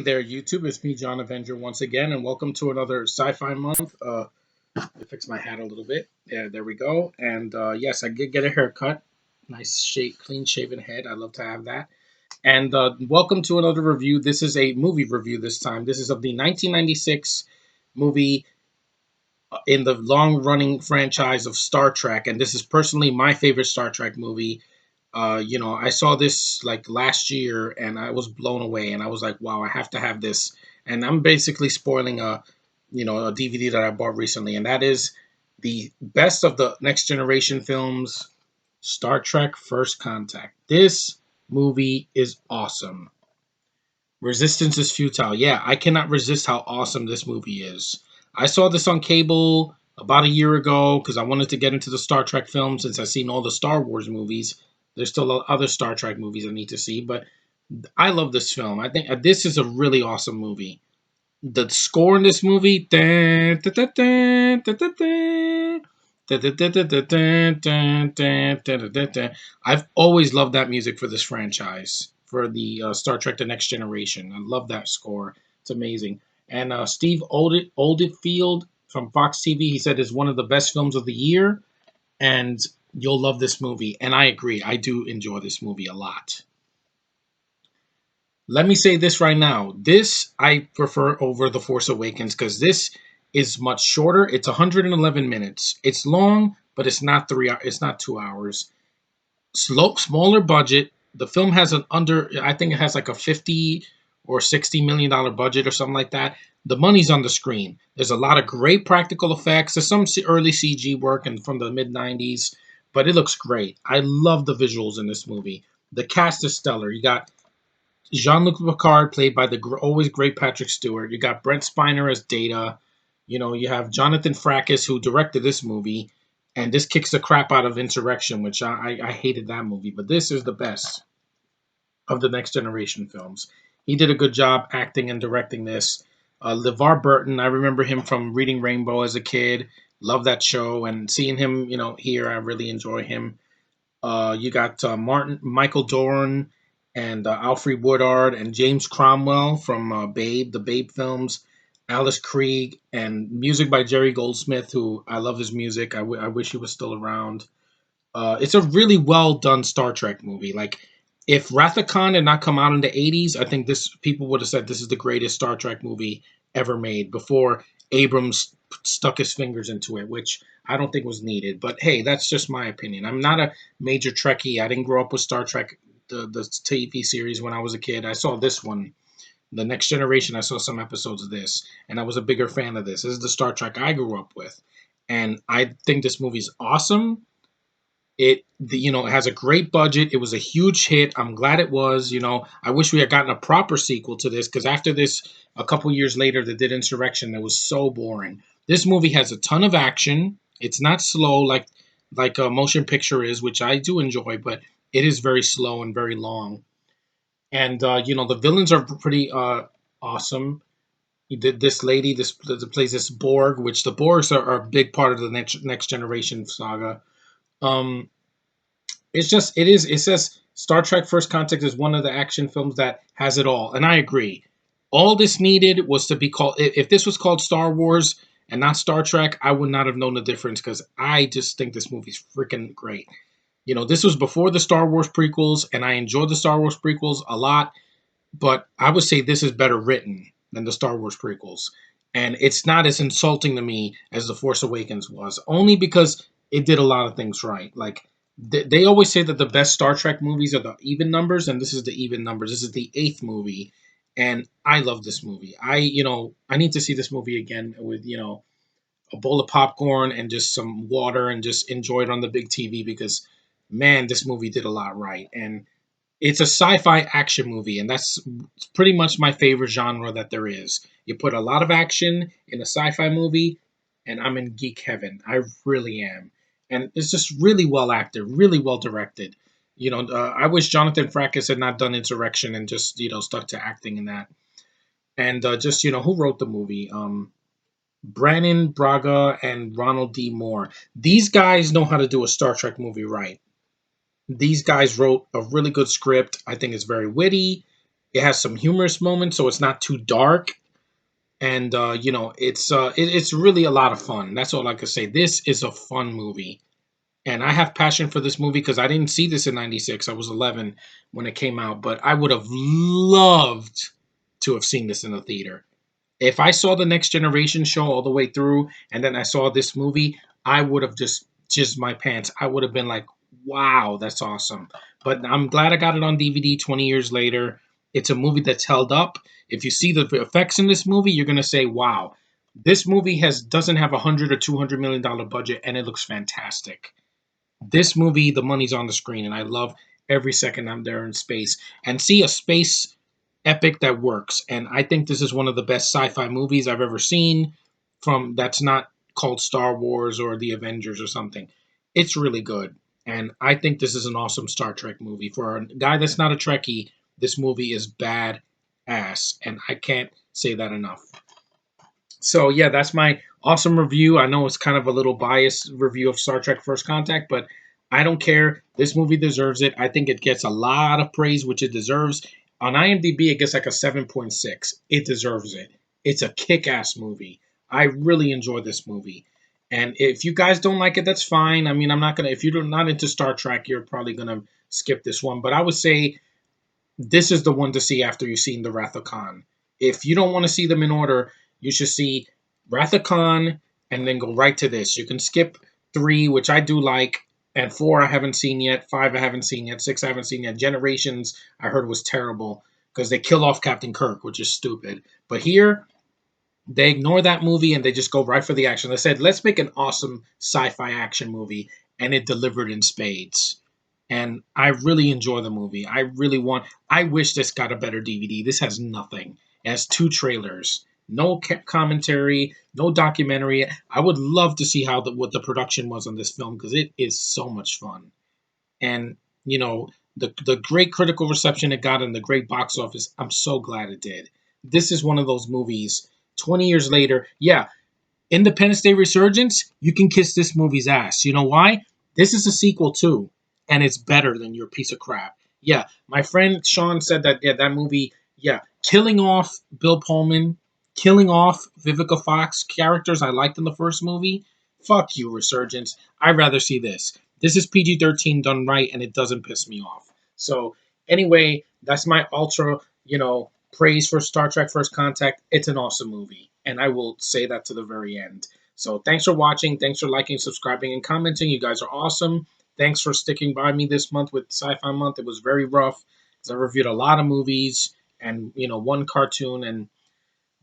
there, YouTube. It's me, John Avenger, once again, and welcome to another sci-fi month. Let me fix my hat a little bit. Yeah, there we go. And yes, I did get a haircut. Nice, clean shaven head. I love to have that. And welcome to another review. This is a movie review this time. This is of the 1996 movie in the long-running franchise of Star Trek, and this is personally my favorite Star Trek movie. I saw this like last year and I was blown away and I was like, wow, I have to have this. And I'm basically spoiling a DVD that I bought recently, and that is the best of the next generation films, Star Trek First Contact. This movie is awesome. Resistance is futile. Yeah, I cannot resist how awesome this movie is. I saw this on cable about a year ago because I wanted to get into the Star Trek film since I've seen all the Star Wars movies. There's still other Star Trek movies I need to see, but I love this film. I think this is a really awesome movie. The score in this movie, I've always loved that music for this franchise, for the Star Trek: The Next Generation. I love that score. It's amazing. And Steve Oldfield from Fox TV, he said it's one of the best films of the year, and you'll love this movie. And I agree. I do enjoy this movie a lot. Let me say this right now. This I prefer over The Force Awakens because this is much shorter. It's 111 minutes. It's long, but it's not 3 hours. It's not 2 hours. Smaller budget. The film has I think it has like a 50 or $60 million budget or something like that. The money's on the screen. There's a lot of great practical effects. There's some early CG work and from the mid 90s, but it looks great. I love the visuals in this movie. The cast is stellar. You got Jean-Luc Picard, played by the always great Patrick Stewart. You got Brent Spiner as Data. You have Jonathan Frakes, who directed this movie, and this kicks the crap out of Insurrection, which I hated that movie. But this is the best of the Next Generation films. He did a good job acting and directing this. LeVar Burton, I remember him from Reading Rainbow as a kid. Love that show, and seeing him, here, I really enjoy him. You got Michael Dorn, and Alfred Woodard and James Cromwell from the Babe films, Alice Krieg, and music by Jerry Goldsmith, who I love his music. I wish he was still around. It's a really well done Star Trek movie. Like, if Wrath of Khan had not come out in the 80s, I think people would have said this is the greatest Star Trek movie ever made before Abrams stuck his fingers into it, which I don't think was needed. But hey, that's just my opinion. I'm not a major Trekkie. I didn't grow up with Star Trek, the TV series, when I was a kid. I saw this one, The Next Generation. I saw some episodes of this, and I was a bigger fan of this. This is the Star Trek I grew up with, and I think this movie's awesome. It has a great budget. It was a huge hit. I'm glad it was. I wish we had gotten a proper sequel to this because after this, a couple years later, they did Insurrection. That was so boring. This movie has a ton of action. It's not slow like a motion picture is, which I do enjoy, but it is very slow and very long. And the villains are pretty awesome. He did this lady, this that plays this Borg, which the Borgs are a big part of the next generation saga. Um, it says Star Trek First Contact is one of the action films that has it all, and I agree. All this needed was to be called. If this was called Star Wars and not Star Trek, I would not have known the difference because I just think this movie's freaking great. This was before the Star Wars prequels, and I enjoyed the Star Wars prequels a lot, but I would say this is better written than the Star Wars prequels. And it's not as insulting to me as The Force Awakens was, only because it did a lot of things right. Like, they always say that the best Star Trek movies are the even numbers, and this is the even numbers. This is the eighth movie, and I love this movie. I need to see this movie again with, a bowl of popcorn and just some water and just enjoy it on the big TV because, man, this movie did a lot right. And it's a sci-fi action movie, and that's pretty much my favorite genre that there is. You put a lot of action in a sci-fi movie, and I'm in geek heaven. I really am. And it's just really well acted, really well directed. I wish Jonathan Frakes had not done Insurrection and just, stuck to acting in that. And just, who wrote the movie? Brannon Braga and Ronald D. Moore. These guys know how to do a Star Trek movie right. These guys wrote a really good script. I think it's very witty. It has some humorous moments, so it's not too dark. And it's really a lot of fun. That's all I can say. This is a fun movie, and I have passion for this movie because I didn't see this in '96. I was 11 when it came out, but I would have loved to have seen this in the theater. If I saw the Next Generation show all the way through, and then I saw this movie, I would have just jizzed my pants. I would have been like, "Wow, that's awesome!" But I'm glad I got it on DVD 20 years later. It's a movie that's held up. If you see the effects in this movie, you're gonna say, "Wow, this movie has doesn't have $100 or $200 million budget, and it looks fantastic." This movie, the money's on the screen, and I love every second I'm there in space and see a space epic that works. And I think this is one of the best sci-fi movies I've ever seen. From that's not called Star Wars or the Avengers or something. It's really good, and I think this is an awesome Star Trek movie. For a guy that's not a Trekkie, this movie is bad ass, and I can't say that enough. So yeah, that's my awesome review. I know it's kind of a little biased review of Star Trek First Contact, but I don't care. This movie deserves it. I think it gets a lot of praise, which it deserves. On IMDb, it gets like a 7.6. It deserves it. It's a kick-ass movie. I really enjoy this movie. And if you guys don't like it, that's fine. I mean, I'm not gonna. If you're not into Star Trek, you're probably gonna skip this one. But I would say this is the one to see after you've seen the Wrath of Khan. If you don't want to see them in order, you should see Wrath of Khan and then go right to this. You can skip three, which I do like, and four I haven't seen yet, five I haven't seen yet, six I haven't seen yet. Generations I heard was terrible because they kill off Captain Kirk, which is stupid. But here they ignore that movie and they just go right for the action. They said, let's make an awesome sci-fi action movie, and it delivered in spades. And I really enjoy the movie. I wish this got a better DVD. This has nothing. It has two trailers, no commentary, no documentary. I would love to see what the production was on this film because it is so much fun. And you know the great critical reception it got and the great box office. I'm so glad it did. This is one of those movies. 20 years later, yeah, Independence Day Resurgence, you can kiss this movie's ass. You know why? This is a sequel too, and it's better than your piece of crap. Yeah, my friend Sean said that. Yeah, that movie. Yeah, killing off Bill Pullman, killing off Vivica Fox characters I liked in the first movie. Fuck you, Resurgence. I'd rather see this. This is PG-13 done right, and it doesn't piss me off. So anyway, that's my ultra. Praise for Star Trek First Contact. It's an awesome movie, and I will say that to the very end. So thanks for watching. Thanks for liking, subscribing, and commenting. You guys are awesome. Thanks for sticking by me this month with Sci-Fi Month. It was very rough because I reviewed a lot of movies and one cartoon. And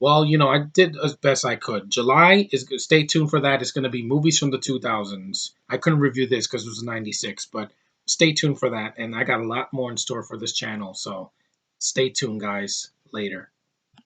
well, I did as best I could. July is stay tuned for that. It's going to be movies from the 2000s. I couldn't review this because it was '96, but stay tuned for that. And I got a lot more in store for this channel. So stay tuned, guys. Later.